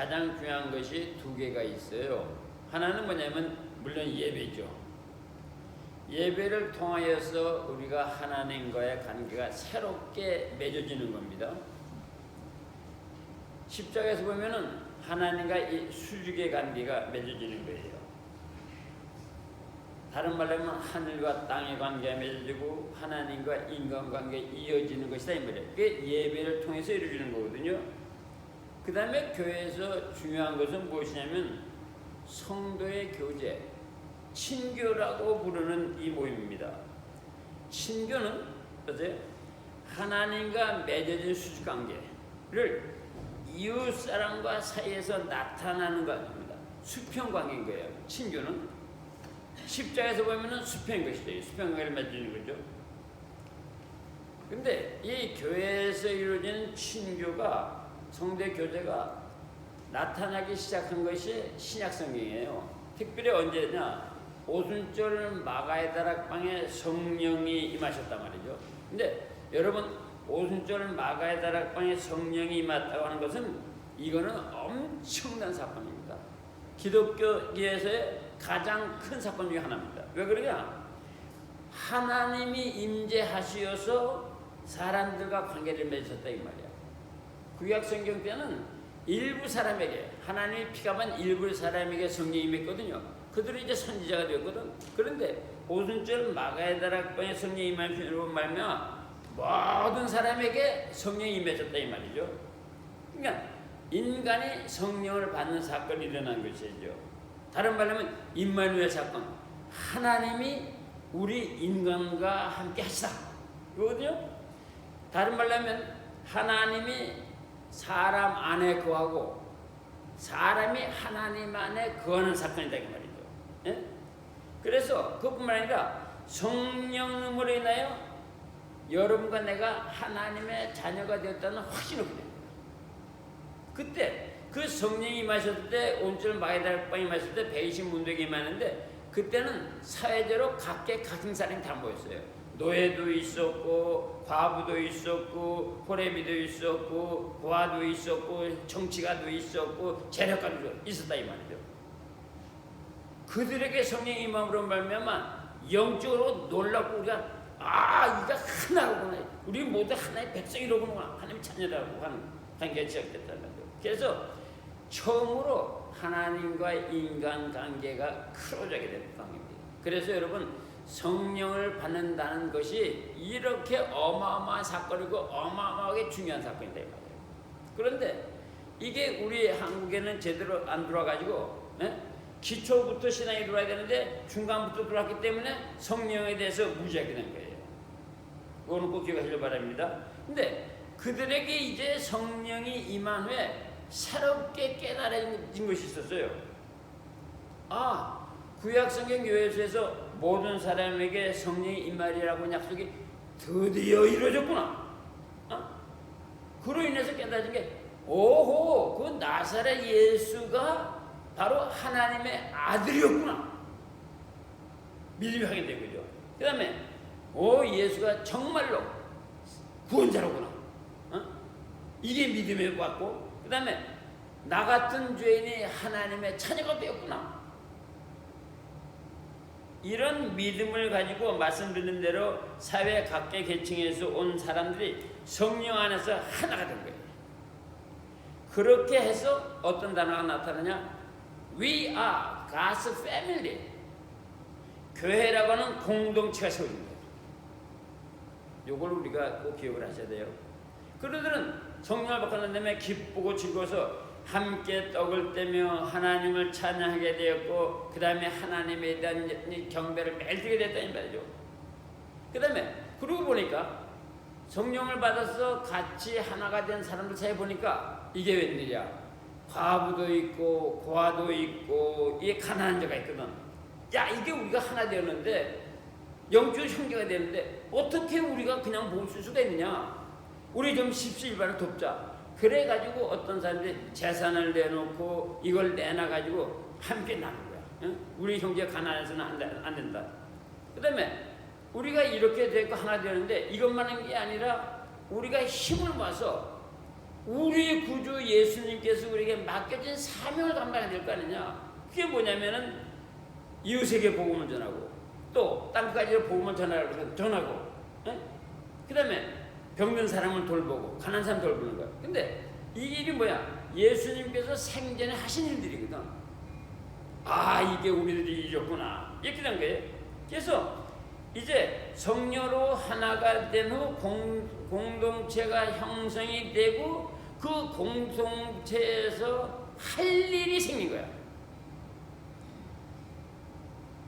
가장 중요한 것이 두 개가 있어요. 하나는 뭐냐면 물론 예배죠. 예배를 통하여서 우리가 하나님과의 관계가 새롭게 맺어지는 겁니다. 십자가에서 보면은 하나님과 이 수직의 관계가 맺어지는 거예요. 다른 말로 하면 하늘과 땅의 관계가 맺어지고 하나님과 인간관계가 이어지는 것이다 이 말이에요. 그게 예배를 통해서 이루어지는 거거든요. 그 다음에 교회에서 중요한 것은 무엇이냐면 성도의 교제, 친교라고 부르는 이 모임입니다. 친교는 어제 하나님과 맺어진 수직관계를 이웃사람과 사이에서 나타나는 것입니다. 수평관계인 거예요. 친교는 십자에서 보면은 수평인 것이죠. 수평관계를 맺는 거죠. 근데 이 교회에서 이루어지는 친교가 성대 교제가 나타나기 시작한 것이 신약성경이에요. 특별히 언제냐? 오순절 마가의 다락방에 성령이 임하셨단 말이죠. 근데 여러분 오순절 마가의 다락방에 성령이 임했다고 하는 것은 이거는 엄청난 사건입니다. 기독교계에서의 가장 큰 사건 중에 하나입니다. 왜 그러냐? 하나님이 임재하시어서 사람들과 관계를 맺으셨다 이 말이야. 구약 성경 때는 일부 사람에게 하나님의 피값은 일부 사람에게 성령이 임했거든요. 그들이 이제 선지자가 되었거든. 그런데 오순절 마가의 다락방에 성령이 임하심으로 말미암아 모든 사람에게 성령이 임해졌다 이 말이죠. 그러니까 인간이 성령을 받는 사건이 일어난 것이죠. 다른 말로 하면 임마누엘 사건. 하나님이 우리 인간과 함께 하시다. 그거거든요. 다른 말로 하면 하나님이 사람 안에 거하고 사람이 하나님 안에 거하는 사건이다 이 말이죠. 예? 그래서 그뿐만 아니라 성령으로 인하여 여러분과 내가 하나님의 자녀가 되었다는 확신을 얻게 됩니다. 그때 그 성령이 임하셨을 때 온줄 마가다락방에 임하셨을 때 120문도에게 임하는데 그때는 사회적으로 각계 각종 사람이 다 모였어요. 노예도 있었고 과부도 있었고 호레비도 있었고 고아도 있었고 정치가도 있었고 재력가도 있었다 이 말이죠. 그들에게 성령이 임함으로 말미암아 영적으로 놀랍고 우리가 이게 하나로구나. 우리 모두 하나의 백성이로구나. 하나님 자녀라고 하는 관계가 시작됐다는 거죠. 그래서 처음으로 하나님과 인간 관계가 크로자게 된 관계입니다. 그래서 여러분 성령을 받는다는 것이 이렇게 어마어마한 사건이고 어마어마하게 중요한 사건이다 이 말이에요. 그런데 이게 우리 한국에는 제대로 안 들어와가지고 기초부터 신앙이 들어와야 되는데 중간부터 들어왔기 때문에 성령에 대해서 무지하게 된 거예요. 그거는 꼭 기억하시길 바랍니다. 근데 그들에게 이제 성령이 임한 후에 새롭게 깨달아진 것이 있었어요. 구약성경 요해서에서 모든 사람에게 성령이 임하리라고 약속이 드디어 이루어졌구나. 그로 인해서 깨달아진 게 오호 그 나사렛 예수가 바로 하나님의 아들이었구나. 믿음이 확인된 거죠. 그 다음에 예수가 정말로 구원자로구나. 이게 믿음에 왔고 그 다음에 나 같은 죄인이 하나님의 자녀가 되었구나. 이런 믿음을 가지고 말씀드린 대로 사회 각계 계층에서 온 사람들이 성령 안에서 하나가 된 거예요. 그렇게 해서 어떤 단어가 나타나냐? We are God's family. 교회라고 하는 공동체가 세워집니다. 이걸 우리가 꼭 기억을 하셔야 돼요. 그들은 성령을 받고 난 다음에 기쁘고 즐거워서 함께 떡을 떼며 하나님을 찬양하게 되었고 그 다음에 하나님에 대한 경배를 매일 드리게 됐다는 말이죠. 그 다음에 그러고 보니까 성령을 받아서 같이 하나가 된 사람들 사이에 보니까 이게 웬일이야. 과부도 있고 고아도 있고 이게 가난한 자가 있거든. 이게 우리가 하나 되었는데 영적 형제가 되는데 어떻게 우리가 그냥 볼 수가 있느냐. 우리 좀 십시일반을 돕자. 그래가지고 어떤 사람들이 재산을 내놓고 이걸 내놔가지고 함께 나눈 거야. 응? 우리 형제가 가난해서는 안 된다. 그 다음에 우리가 이렇게 되고 하나 되는데 이것만 한 게 아니라 우리가 힘을 모아서 우리 구주 예수님께서 우리에게 맡겨진 사명을 감당해야 될 거 아니냐. 그게 뭐냐면은 이웃에게 복음을 전하고 또 땅까지 복음을 전하고 그 다음에 병든 사람을 돌보고 가난한 사람 돌보는 거야. 근데 이 일이 뭐야? 예수님께서 생전에 하신 일들이거든. 아, 이게 우리들이 일이었구나 이렇게 된 거예요. 그래서 이제 성녀로 하나가 된 후 공동체가 형성이 되고 그 공동체에서 할 일이 생긴 거야.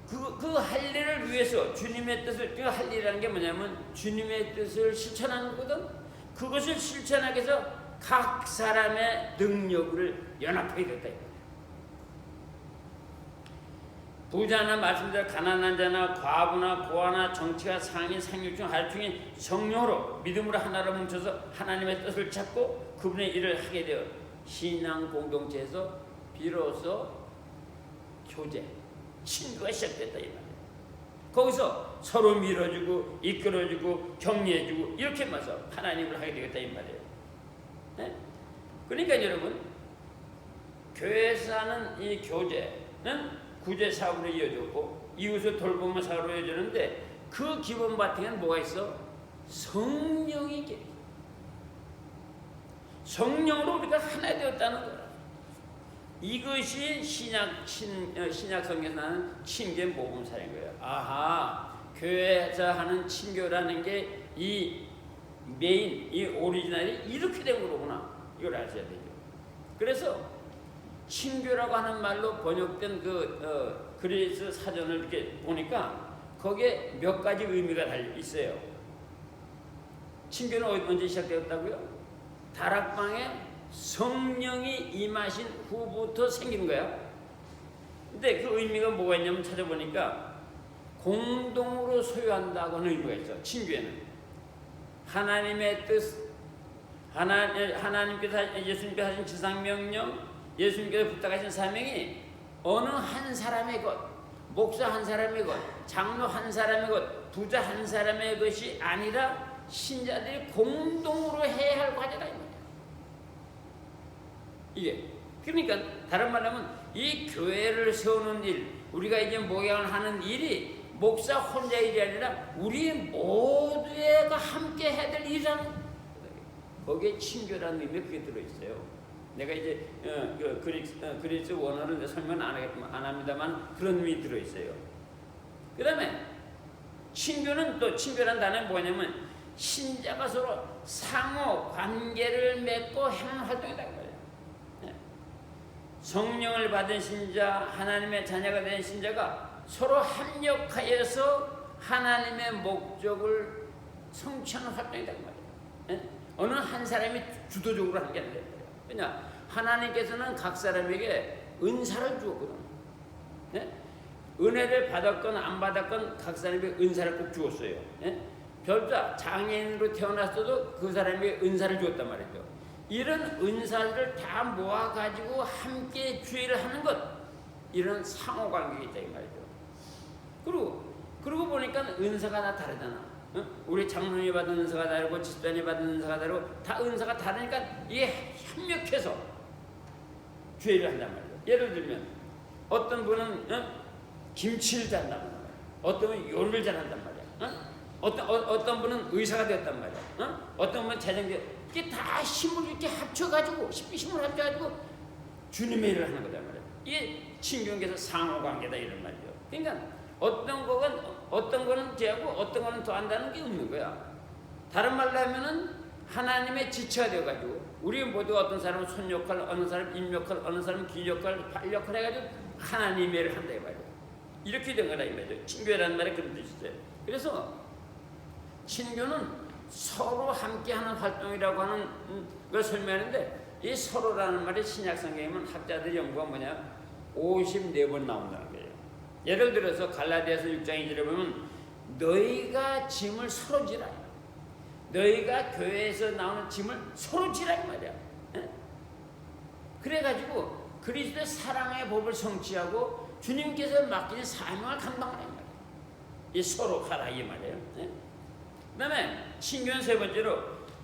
그 할 일을 위해서 주님의 뜻을, 그 할 일이라는 게 뭐냐면 주님의 뜻을 실천하는 거거든. 그것을 실천하기 위해서 각 사람의 능력을 연합하게 됐다. 부자나 말씀대로 가난한 자나 과부나 고아나 정치가 상인 상류층 하류층인 성령으로 믿음으로 하나로 뭉쳐서 하나님의 뜻을 찾고 그분의 일을 하게 되어 신앙 공동체에서 비로소 교제 친구가 시작됐다 이 말이에요. 거기서 서로 밀어주고 이끌어주고 격려해주고 이렇게 하면서 하나님을 하게 되겠다 이 말이에요. 네? 그러니까 여러분 교회에서 하는 이 교제는 구제 사업으로 이어졌고 이웃을 돌보면 사업으로 이어지는데 그 기본 바탕에는 뭐가 있어? 성령이 계셔. 성령으로 우리가 하나 되었다는 거야. 이것이 신약 성경에서 나는 친교 복음사인 거예요. 아하, 교회에서 하는 친교라는 게 이 메인, 이 오리지널이 이렇게 된 거구나. 이걸 아셔야 되죠. 그래서 친교라고 하는 말로 번역된 그리스 사전을 이렇게 보니까 거기에 몇 가지 의미가 달려 있어요. 친교는 언제 시작되었다고요? 다락방에 성령이 임하신 후부터 생긴 거야. 근데 그 의미가 뭐가 있냐면 찾아보니까 공동으로 소유한다고 하는 의미가 있어. 친교에는 하나님의 뜻, 하나님께서 예수님께서 하신 지상명령, 예수님께서 부탁하신 사명이 어느 한 사람의 것, 목사 한 사람의 것, 장로 한 사람의 것, 부자 한 사람의 것이 아니라 신자들이 공동으로 해야 할 과제다 이 말이야. 이게 그러니까 다른 말로 하면 이 교회를 세우는 일, 우리가 이제 목양을 하는 일이 목사 혼자의 일이 아니라 우리 모두가 함께 해야 될 일이라는 거기에 친교라는 의미가 그게 들어있어요. 내가 이제 그리스 원어를 설명 안 합니다만 그런 의미 들어있어요. 그 다음에 친교는 또 친교라는 단어는 뭐냐면 신자가 서로 상호 관계를 맺고 하는 활동이다. 성령을 받은 신자, 하나님의 자녀가 된 신자가 서로 합력하여서 하나님의 목적을 성취하는 활동이다 그 말이에요. 어느 한 사람이 주도적으로 하는 게 아니라 왜냐? 하나님께서는 각 사람에게 은사를 주었거든. 은혜를 받았건 안 받았건 각 사람에게 은사를 꼭 주었어요. 별자 장애인으로 태어났어도 그 사람에게 은사를 주었단 말이죠. 이런 은사를 다 모아가지고 함께 주의를 하는 것, 이런 상호관계가 있다 이 말이죠. 그러고 보니까 은사가 다 다르잖아. 우리 장로님이 받은 은사가 다르고 집사님이 받은 은사가 다르고 다 은사가 다르니까 이게 협력해서 주의를 한단 말이죠. 예를 들면 어떤 분은 김치를 잘한단 말이야. 어떤 분은 요리를 잘한단 말이야. 어떤 분은 의사가 되었단 말이야. 어떤 분은 재정계 이게 다 힘을 이렇게 합쳐가지고 힘을 합쳐가지고 주님의 일을 하는 거단 말이야. 이게 친교에서 상호관계다 이런 말이죠. 그러니까 어떤 거는 죄하고 어떤 거는 더 한다는 게 없는 거야. 다른 말로 하면은 하나님의 지체가 되어가지고 우리 모두 어떤 사람은 손 역할, 어느 사람 입 역할, 어느 사람 귀 역할, 발 역할 해가지고 하나님의 일을 한다 이 말이야. 이렇게 된 거다 이 말이죠. 친교라는 말에 그런 뜻이 있어요. 그래서 친교는 서로 함께하는 활동이라고 하는 걸 설명하는데 이 서로라는 말이 신약성경에는 학자들의 연구가 뭐냐 54번 나온다는 거예요. 예를 들어서 갈라디아서 6장 2절에 보면 너희가 짐을 서로 지라. 너희가 교회에서 나오는 짐을 서로 지라 이 말이야. 그래가지고 그리스도의 사랑의 법을 성취하고 주님께서 맡긴 사명을 감당하라 이 말이야. 이 서로 하라 이 말이에요. 그 다음에 친교는 세 번째로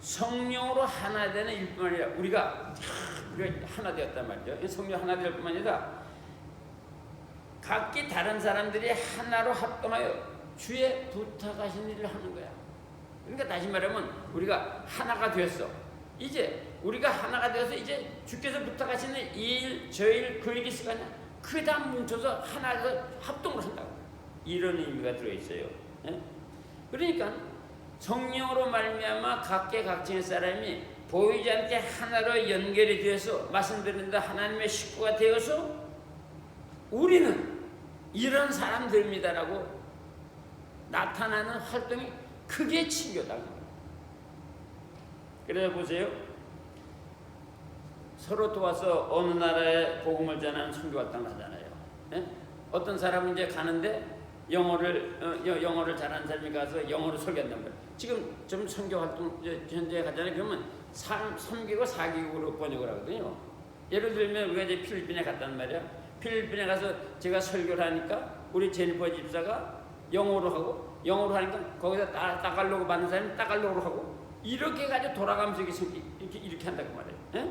성령으로 하나 되는 일뿐만 아니라 우리가 하나 되었단 말이죠. 성령 하나 될 뿐만 아니라 각기 다른 사람들이 하나로 합동하여 주의 부탁하신 일을 하는 거야. 그러니까 다시 말하면 우리가 하나가 되었어. 이제 우리가 하나가 되어서 이제 주께서 부탁하시는 이 일, 저 일, 그 일이 있을 거 아니야. 그게 다 뭉쳐서 하나가 합동을 한다고. 이런 의미가 들어있어요. 예? 그러니까 성령으로 말미암아 각계각층의 사람이 보이지 않게 하나로 연결이 되어서 말씀드린다 하나님의 식구가 되어서 우리는 이런 사람들입니다라고 나타나는 활동이 크게 친교다. 그래서 보세요. 서로 도와서 어느 나라에 복음을 전하는 선교 활동을 하잖아요. 예? 어떤 사람은 이제 가는데 영어를 잘하는 사람이 가서 영어로 설교한단 말이에요. 지금 좀 선교 활동 현재 가잖아요. 그러면 3개국 4개국으로 번역을 하거든요. 예를 들면 우리가 이제 필리핀에 갔단 말이야. 필리핀에 가서 제가 설교를 하니까 우리 제니퍼 집사가 영어로 하니까 거기서 따갈로그 받는 사람이 따갈로그로 하고 이렇게 가지고 돌아가면서 이렇게 한다고 말해요. 예?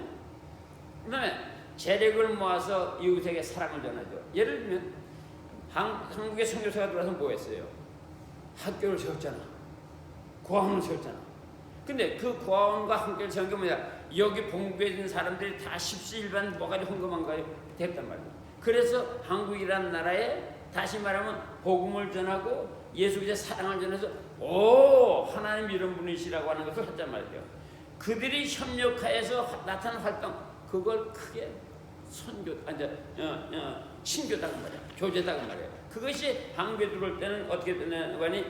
그 다음에 재력을 모아서 이웃에게 사랑을 전하죠. 예를 들면 한국의 선교사가 들어와서 뭐 했어요? 학교를 세웠잖아. 고아원을 세웠잖아. 근데 그 고아원과 학교를 세운 게 뭐냐? 여기 본국에 있는 사람들이 다 십시일반 뭐가지 헌금한가요? 됐단 말이야. 그래서 한국이라는 나라에 다시 말하면 복음을 전하고 예수 그리스도의 사랑을 전해서 하나님 이런 분이시라고 하는 것을 했단 말이에요. 그들이 협력하여서 나타난 활동 그걸 크게 친교다고 말이야. 교제다고 말이야. 그것이 한국에 들어올 때는 어떻게 되냐니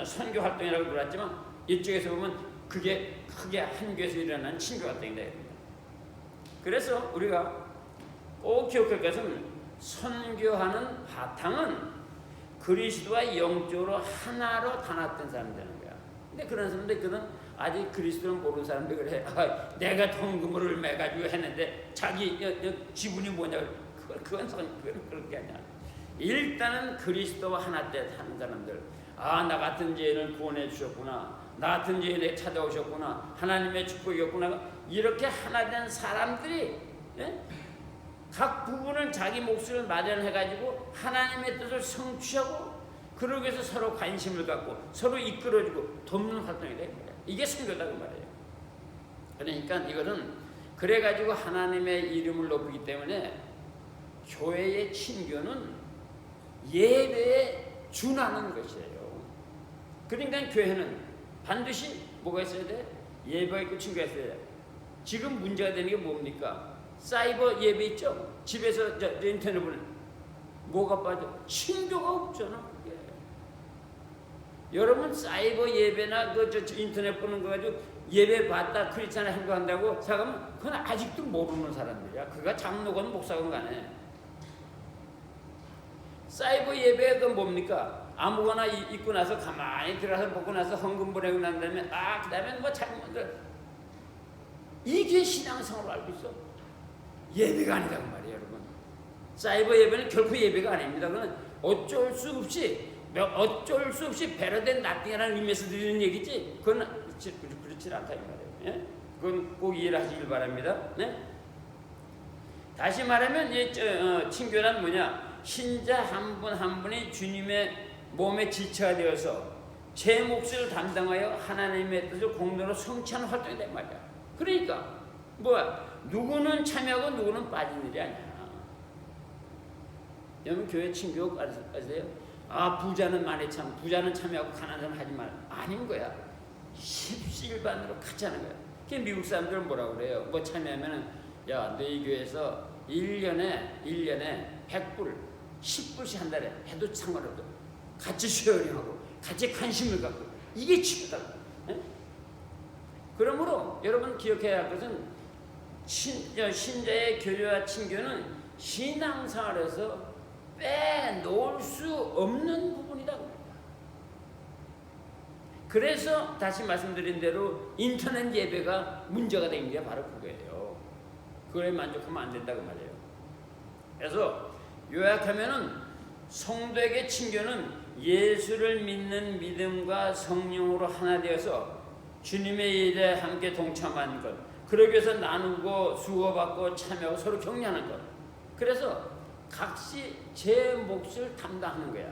선교 활동이라고 불렀지만 이쪽에서 보면 그게 크게 한교에서 일어나는 친교 활동이 돼야 됩니다. 그래서 우리가 꼭 기억할 것은 선교하는 바탕은 그리스도와 영적으로 하나로 단합된 사람이 되는 거야. 근데 그런 사람들 그는 아직 그리스도를 모르는 사람들 그래. 내가 헌금을 매가지고 했는데 자기 지분이 뭐냐? 그건 그런 게 아니야. 일단은 그리스도와 하나 때 사는 사람들. 나 같은 죄인을 구원해 주셨구나. 나 같은 죄인에게 찾아오셨구나. 하나님의 축복이었구나. 이렇게 하나 된 사람들이 각 부분을 자기 몫을 마련해가지고 하나님의 뜻을 성취하고 그러기 위해서 서로 관심을 갖고 서로 이끌어주고 돕는 활동이 됩니다. 이게 선교다고 말이에요. 그러니까 이거는 그래가지고 하나님의 이름을 높이기 때문에 교회의 친교는 예배에 준하는 것이에요. 그러니까 교회는 반드시 뭐가 있어야 돼? 예배가 있고 친교가 있어야 돼. 지금 문제가 되는 게 뭡니까? 사이버 예배 있죠? 집에서 인터넷 보는 뭐가 빠져? 친교가 없잖아. 여러분 사이버 예배나 인터넷 보는 거 가지고 예배 받다 크리스찬을 행동한다고 생각하면 그건 아직도 모르는 사람들이야. 그가 장로건 목사건 간에. 사이버 예배가 그건 뭡니까? 아무거나 입고 나서 가만히 들어가서 보고 나서 헌금 보내고 난 다음에 그 다음에 뭐 잘못들 이게 신앙생활로 알고 있어. 예배가 아니라고 말이에요, 여러분. 사이버 예배는 결코 예배가 아닙니다. 그건 어쩔 수 없이 배려된 나띵이라는 의미에서 드리는 얘기지. 그건 그렇지 않다 이 말이에요. 예? 그건 꼭 이해를 하시길 바랍니다. 네? 다시 말하면 친교란 뭐냐? 신자 한 분 한 분이 주님의 몸의 지체가 되어서 제 몫을 담당하여 하나님의 뜻을 공동으로 성취하는 활동이다 이 말이야. 그러니까 누구는 참여하고 누구는 빠진 일이 아니야. 여러분 교회 친교 아세요? 부자는 부자는 참여하고 가난한 사람 하지 말. 아닌 거야. 십시일반으로 같이 하는 거야. 그 미국 사람들은 뭐라고 그래요? 뭐 참여하면은 너희 교회에서 1년에 100불 10불씩 한 달에 해도 상관없어. 같이 쉐어링하고 같이 관심을 갖고 이게 친구다. 그러므로 여러분 기억해야 할 것은 신자의 교류와 친교는 신앙생활에서 빼놓을 수 없는 부분이다. 그래서 다시 말씀드린 대로 인터넷 예배가 문제가 된 게 바로 그거예요. 그거에 만족하면 안 된다고 말이에요. 그래서 요약하면은 성도에게 친교는 예수를 믿는 믿음과 성령으로 하나 되어서 주님의 일에 함께 동참하는 것, 그러기 위해서 나누고 수고받고 참여하고 서로 격려하는 것. 그래서 각시 제 몫을 담당하는 거야.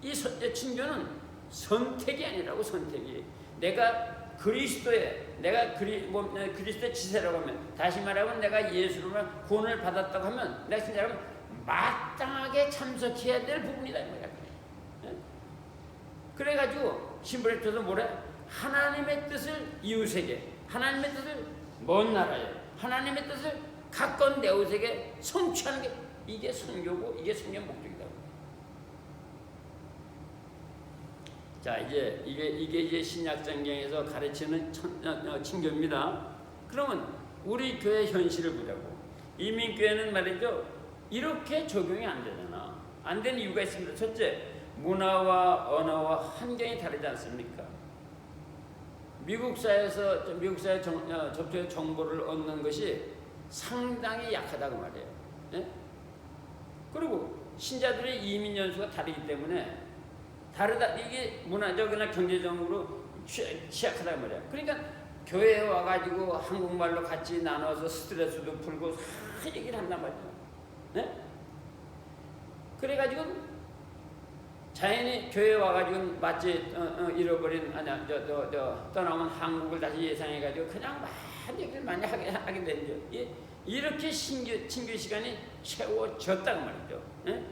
이 친교는 선택이 아니라고. 선택이 내가 그리스도의 그리스도의 지세라고 하면, 다시 말하면 내가 예수로 구원을 받았다고 하면 내가 진짜 여러분 마땅하게 참석해야 될 부분이다 이 말이야. 그래가지고 신부에서도 뭐래? 하나님의 뜻을 이웃에게, 하나님의 뜻을 먼 나라에, 하나님의 뜻을 가까운 내 옷에게 성취하는 게 이게 선교고 이게 선교의 목적이다. 자, 이제 이게 이제 신약성경에서 가르치는 친교입니다. 그러면 우리 교회 현실을 보자고. 이민교회는 말이죠, 이렇게 적용이 안 되잖아. 안 되는 이유가 있습니다. 첫째, 문화와 언어와 환경이 다르지 않습니까? 미국 사회 접촉의 정보를 얻는 것이 상당히 약하다고 말이에요. 예? 그리고 신자들의 이민 연수가 다르기 때문에 이게 문화적이나 경제적으로 취약하다고 말이에요. 그러니까 교회에 와가지고 한국말로 같이 나눠서 스트레스도 풀고 얘기를 한단 말이에요. 예? 그래가지고 자연히 교회에 와가지고 마치 잃어버린 떠나온 한국을 다시 예상해가지고 그냥 많은 얘기를 많이 하게 되죠. 이렇게 친교 시간이 채워졌다고 말이죠. 예?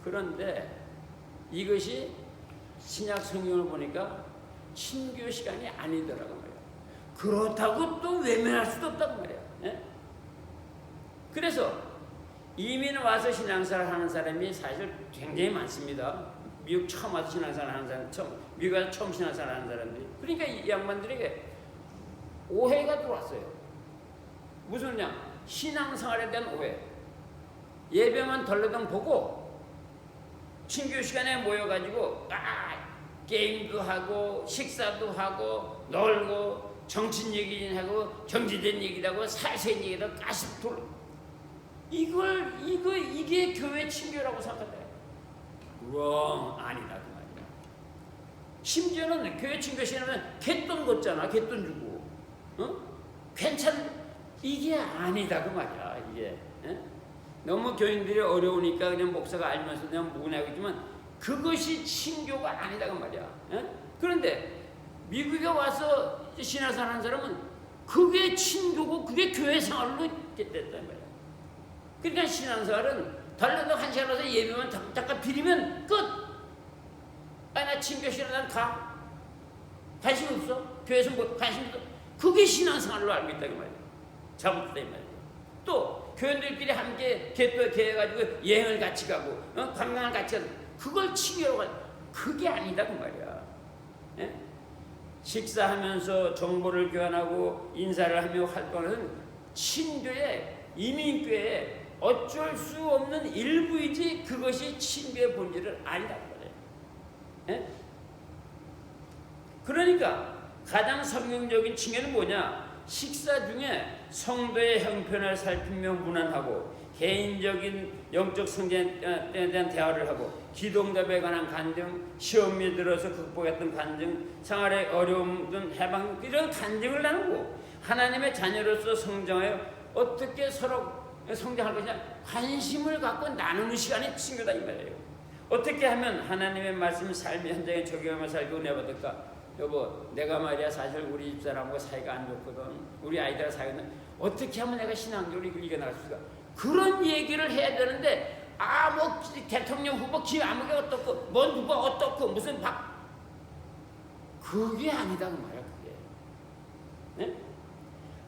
그런데 이것이 신약 성경을 보니까 친교 시간이 아니더라고 말이에요. 그렇다고 또 외면할 수도 없다고 말이에요. 예? 그래서 이민 와서 신앙생활 하는 사람이 사실 굉장히 많습니다. 미국 처음 와서 신앙생활 하는 사람, 미국 와서 처음 신앙생활 하는 사람들이. 그러니까 이 양반들에게 오해가 들어왔어요. 무슨 신앙생활에 대한 오해. 예배만 덜러덩 보고 친교 시간에 모여가지고 게임도 하고 식사도 하고 놀고 정치 얘기하고 경제적인 얘기도 하고 사회적인 얘기도 하고 가십 돌. 이게 교회 친교라고 생각한다. 아니다 그 말이야. 심지어는 교회 친교 시간에는 갯돈 걷잖아. 갯돈 주고, 이게 아니다 그 말이야. 이게 너무 교인들이 어려우니까 그냥 목사가 알면서 그냥 무근하겠지만 그것이 친교가 아니다 그 말이야. 그런데 미국에 와서 신앙생활 하는 사람은 그게 친교고 그게 교회 생활로 됐단 말이야. 그러니까 신앙생활은 달려도 한 시간 와서 예배만 잠깐 드리면 끝. 나 친교 시간에 난 가. 관심 없어. 교회에서 뭐 관심 없어. 그게 신앙생활로 알고 있다 그 말이야. 잘못됐다 이 말이야. 또 교인들끼리 함께 개해가지고 여행을 같이 가고 관광을 같이 가고 그걸 친교라고 하지. 그게 아니다 그 말이야. 예? 식사하면서 정보를 교환하고 인사를 하며 활동하는 친교의 이민교회에 어쩔 수 없는 일부이지 그것이 친교의 본질은 아니라고 말해요. 예? 그러니까 가장 성경적인 친교는 뭐냐? 식사 중에 성도의 형편을 살피며 문안하고 개인적인 영적 성장에 대한 대화를 하고 기도응답에 관한 간증, 시험에 들어서 극복했던 간증, 생활의 어려움 등 해방 이런 간증을 나누고 하나님의 자녀로서 성장하여 어떻게 서로 성장할 것이냐 관심을 갖고 나누는 시간이 친교다 이 말이에요. 어떻게 하면 하나님의 말씀 삶의 현장에 적용하며 살고 은혜 받을까? 여보, 내가 말이야 사실 우리 집사람하고 사이가 안 좋거든. 우리 아이들하고 사이가 어떻게 하면 내가 신앙적으로 이겨나갈 수 있을까? 그런 얘기를 해야 되는데 뭐 대통령 후보 김아무개 어떻고 뭐 누가 어떻고 무슨 그게 아니다고 말이야. 그게 네?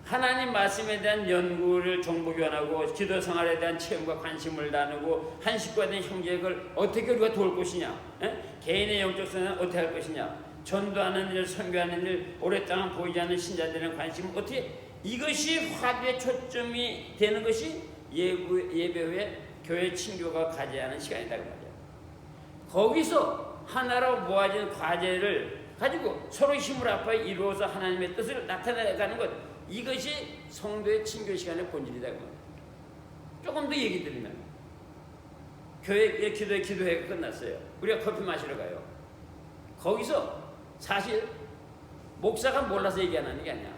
하나님 말씀에 대한 연구를 정보 교환하고 기도 생활에 대한 체험과 관심을 나누고 한 식구에 대한 형제를 어떻게 우리가 도울 것이냐, 개인의 영적 성장을 어떻게 할 것이냐, 전도하는 일, 선교하는 일, 오랫동안 보이지 않는 신자들의 관심 어떻게 이것이 화두의 초점이 되는 것이 예배 후에 교회 친교가 가져야 하는 시간이다 그 말이야. 거기서 하나로 모아진 과제를 가지고 서로 힘을 합하여 이루어서 하나님의 뜻을 나타내가는 것, 이것이 성도의 친교 시간의 본질이다 그 말이야. 조금 더 얘기 드리면 교회 기도회가 끝났어요. 우리가 커피 마시러 가요. 거기서 사실 목사가 몰라서 얘기 안 하는 게 아니야.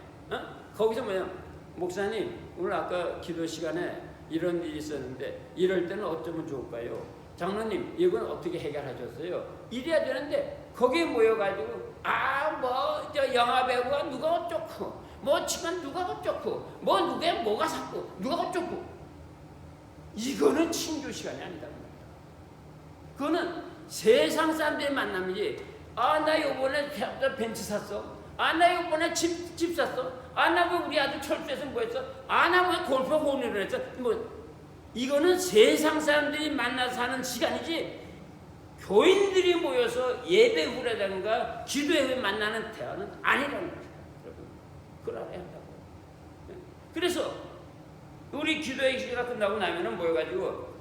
거기서 뭐냐, 목사님 오늘 아까 기도 시간에 이런 일이 있었는데 이럴 때는 어쩌면 좋을까요? 장로님 이건 어떻게 해결하셨어요? 이래야 되는데 거기에 모여가지고 저 영화배우가 누가 어쩌고 지금 누가 어쩌고 누가 뭐가 샀고 누가 어쩌고, 이거는 친교 시간이 아니다. 그거는 세상 사람들의 만남이지. 나 요번에 벤츠 샀어. 나 요번에 집 샀어. 나 왜 우리 아들 철수해서 뭐 했어. 나 왜 골프 홈런을 했어. 이거는 세상 사람들이 만나서 사는 시간이지, 교인들이 모여서 예배 후라든가 기도회 후에 만나는 대화는 아니라는 거죠. 여러분, 그걸 알아야 한다고. 그래서 우리 기도회 시간 끝나고 나면은 모여가지고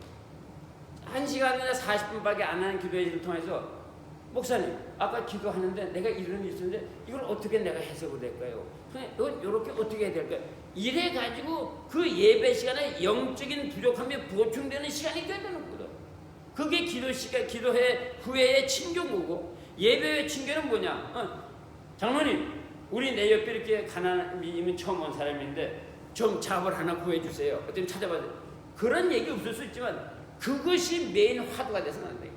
1시간이나 40분밖에 안 하는 기도회를 통해서, 목사님 아까 기도하는데 내가 이런 일이 있었는데 이걸 어떻게 내가 해석을 될까요? 이건 이렇게 어떻게 해야 될까요? 이래가지고 그 예배 시간에 영적인 부족함이 보충되는 시간이 돼야 되는 거거든. 그게 기도회 후회의 친교고, 예배의 친교는 뭐냐? 장로님 우리 내 옆에 이렇게 가난이면 처음 온 사람인데 좀 잡을 하나 구해주세요. 어떻게 찾아봐요. 그런 얘기 없을 수 있지만 그것이 메인 화두가 돼서는 안 돼요.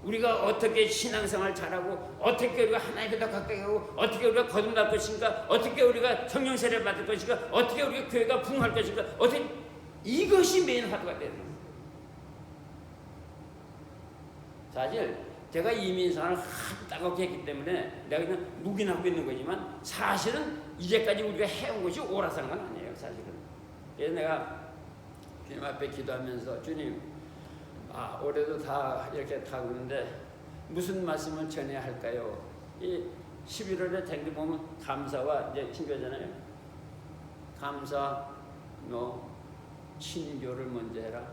우리가 어떻게 신앙생활 잘하고, 어떻게 우리가 하나님께 더 가까이 가고, 어떻게 우리가 거듭날 것인가, 어떻게 우리가 성령 세례를 받을 것인가, 어떻게 우리가 교회가 부흥할 것인가, 어떻게, 이것이 메인 화두가 되는 거예요. 사실 제가 이민생활을 하도 따갑게 했기 때문에 내가 그냥 묵인하고 있는 거지만, 사실은 이제까지 우리가 해온 것이 옳아서는 건 아니에요. 사실은. 그래서 내가 주님 앞에 기도하면서, 주님 올해도 다 이렇게 다 그러는데 무슨 말씀을 전해야 할까요? 이 11월에 댕기 보면 감사와 이제 친교잖아요. 감사, 친교를 먼저 해라.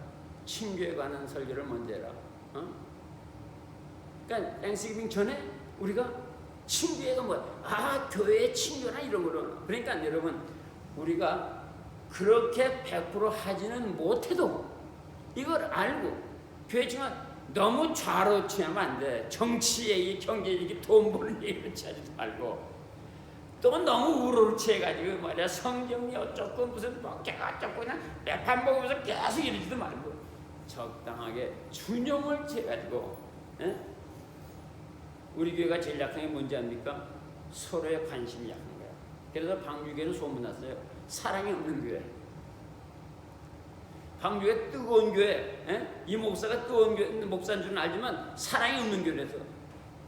친교에 관한 설교를 먼저 해라. 그러니까 땡스기빙 전에 우리가 친교회가 뭐야? 교회의 친교나 이런 거로. 그러니까 여러분, 우리가 그렇게 100% 하지는 못해도 이걸 알고, 교회 지만 너무 좌로 취하면 안 돼. 정치 얘기, 경제 얘기, 돈 버는 얘기를 취하지도 말고, 또 너무 우로로 취해가지고 말이야 성경이 어쩌고 무슨 먹자가 어쩌고 그냥 매판 먹으면서 계속 이러지도 말고, 적당하게 균형을 취해가지고. 우리 교회가 제일 약한 게 뭔지 압니까? 서로의 관심이 약한 거야. 그래서 방주교회는 소문났어요. 사랑이 없는 교회. 방주교회 뜨거운 교회, 이 목사가 뜨거운 교회, 목사인 줄은 알지만 사랑이 없는 교회라서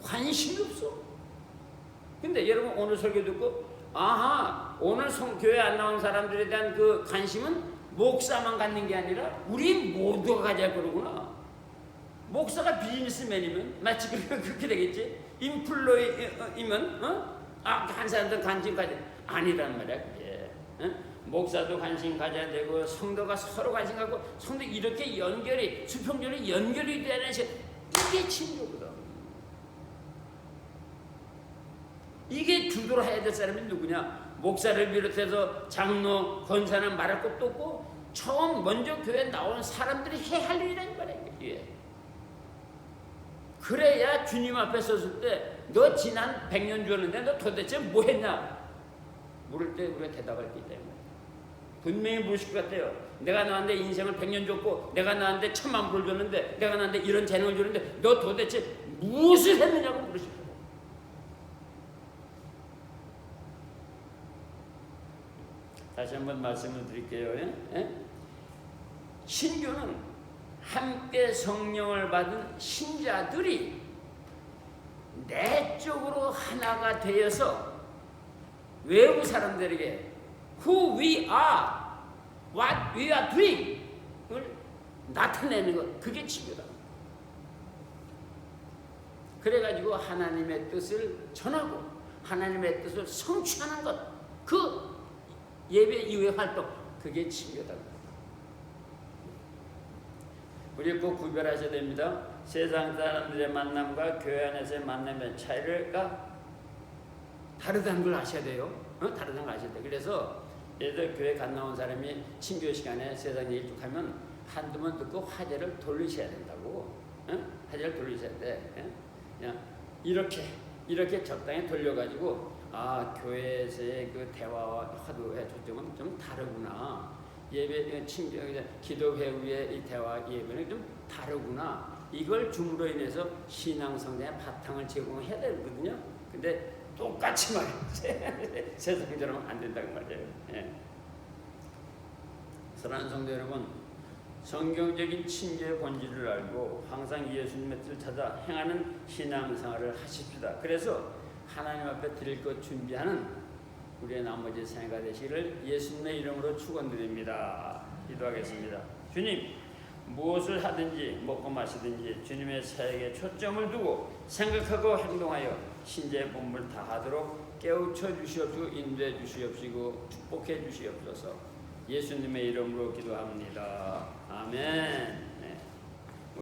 관심이 없어. 근데 여러분 오늘 설교 듣고, 오늘 교회 안 나온 사람들에 대한 그 관심은 목사만 갖는 게 아니라 우리 모두가 가져야 그러구나. 목사가 비즈니스맨이면 마치 그렇게 되겠지. 인플루이면 한 사람들 관심 가져, 아니란 말이야 그게. 목사도 관심 가져야 되고, 성도가 서로 관심 갖고, 성도 이렇게 연결이, 수평적으로 연결이 되는 시, 이게 친교거든. 이게 주도로 해야 될 사람이 누구냐? 목사를 비롯해서 장로, 권사는 말할 것도 없고, 처음 먼저 교회에 나온 사람들이 해야 할 일이란 말이야 이게. 그래야 주님 앞에 섰을 때 너 지난 100년 주었는데 너 도대체 뭐 했냐? 물을 때 우리가 대답할 게 있다. 분명히 물으실 것 같아요. 내가 너한테 인생을 100년 줬고, 내가 너한테 1000만 불을 줬는데, 내가 너한테 이런 재능을 줬는데 너 도대체 무엇을 했느냐고 물으실 거예요. 다시 한번 말씀을 드릴게요. 신교는 함께 성령을 받은 신자들이 내적으로 하나가 되어서 외부 사람들에게 who we are, what we are doing 을 나타내는 것, 그게 친교다. 그래가지고 하나님의 뜻을 전하고 하나님의 뜻을 성취하는 것, 그 예배 이후의 활동, 그게 친교다. 우리 꼭 구별하셔야 됩니다. 세상 사람들의 만남과 교회 안에서의 만남의 차이가 다르다는 걸 아셔야 돼요. 다르다는 걸 아셔야 돼요. 그래서 예를 들어 교회 갓 나온 사람이 친교 시간에 세상 얘기 쭉 하면 한두 번 듣고 화제를 돌리셔야 된다고. 화제를 돌리셔야 돼. 그냥 이렇게 이렇게 적당히 돌려가지고 교회에서의 그 대화와 화두의 초점은 좀 다르구나. 예배 기도 회후의 이 대화 예배는 좀 다르구나. 이걸 줌으로 인해서 신앙 성장의 바탕을 제공해야 되거든요. 근데 똑같이 말이에요. 세상처럼 안 된다고 말이에요. 예. 사랑하는 성도 여러분, 성경적인 친교의 본질을 알고 항상 예수님의 뜻을 찾아 행하는 신앙생활을 하십시다. 그래서 하나님 앞에 드릴 것 준비하는 우리의 나머지 생애가 되시기를 예수님의 이름으로 축원드립니다. 기도하겠습니다. 주님, 무엇을 하든지 먹고 마시든지 주님의 사역에 초점을 두고 생각하고 행동하여 신자의 본분을 다하도록 깨우쳐 주시옵시고 인도해 주시옵시고 축복해 주시옵소서. 예수님의 이름으로 기도합니다. 아멘.